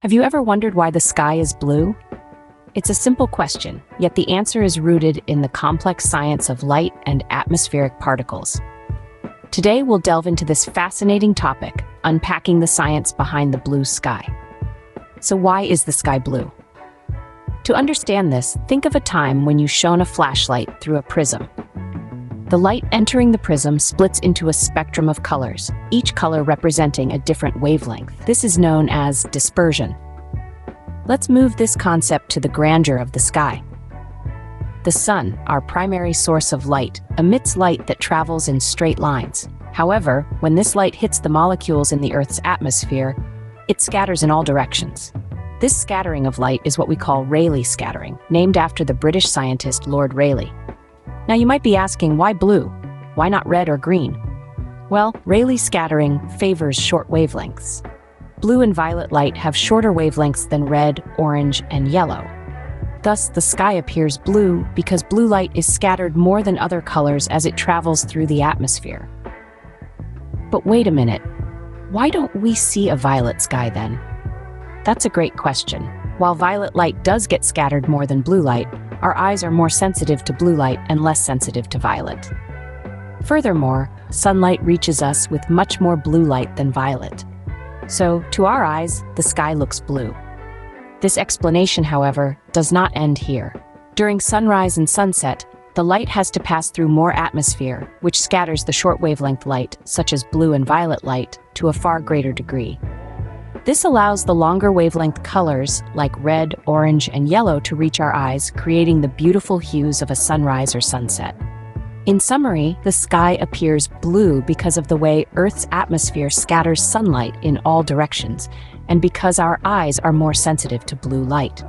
Have you ever wondered why the sky is blue? It's a simple question, yet the answer is rooted in the complex science of light and atmospheric particles. Today, we'll delve into this fascinating topic, unpacking the science behind the blue sky. So why is the sky blue? To understand this, think of a time when you shone a flashlight through a prism. The light entering the prism splits into a spectrum of colors, each color representing a different wavelength. This is known as dispersion. Let's move this concept to the grandeur of the sky. The sun, our primary source of light, emits light that travels in straight lines. However, when this light hits the molecules in the Earth's atmosphere, it scatters in all directions. This scattering of light is what we call Rayleigh scattering, named after the British scientist Lord Rayleigh. Now you might be asking, why blue? Why not red or green? Well, Rayleigh scattering favors short wavelengths. Blue and violet light have shorter wavelengths than red, orange, and yellow. Thus, the sky appears blue because blue light is scattered more than other colors as it travels through the atmosphere. But wait a minute, why don't we see a violet sky then? That's a great question. While violet light does get scattered more than blue light, our eyes are more sensitive to blue light and less sensitive to violet. Furthermore, sunlight reaches us with much more blue light than violet. So, to our eyes, the sky looks blue. This explanation, however, does not end here. During sunrise and sunset, the light has to pass through more atmosphere, which scatters the short wavelength light, such as blue and violet light, to a far greater degree. This allows the longer wavelength colors, like red, orange, and yellow, to reach our eyes, creating the beautiful hues of a sunrise or sunset. In summary, the sky appears blue because of the way Earth's atmosphere scatters sunlight in all directions, and because our eyes are more sensitive to blue light.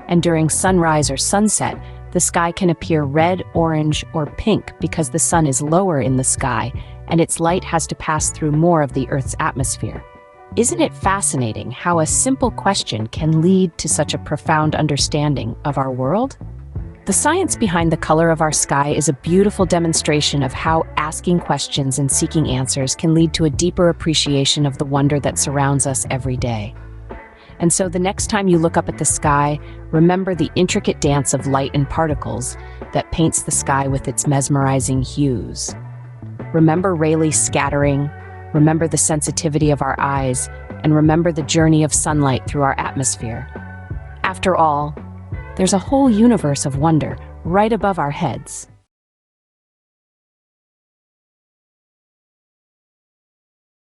And during sunrise or sunset, the sky can appear red, orange, or pink because the sun is lower in the sky, and its light has to pass through more of the Earth's atmosphere. Isn't it fascinating how a simple question can lead to such a profound understanding of our world? The science behind the color of our sky is a beautiful demonstration of how asking questions and seeking answers can lead to a deeper appreciation of the wonder that surrounds us every day. And so the next time you look up at the sky, remember the intricate dance of light and particles that paints the sky with its mesmerizing hues. Remember Rayleigh scattering, remember the sensitivity of our eyes, and remember the journey of sunlight through our atmosphere. After all, there's a whole universe of wonder right above our heads.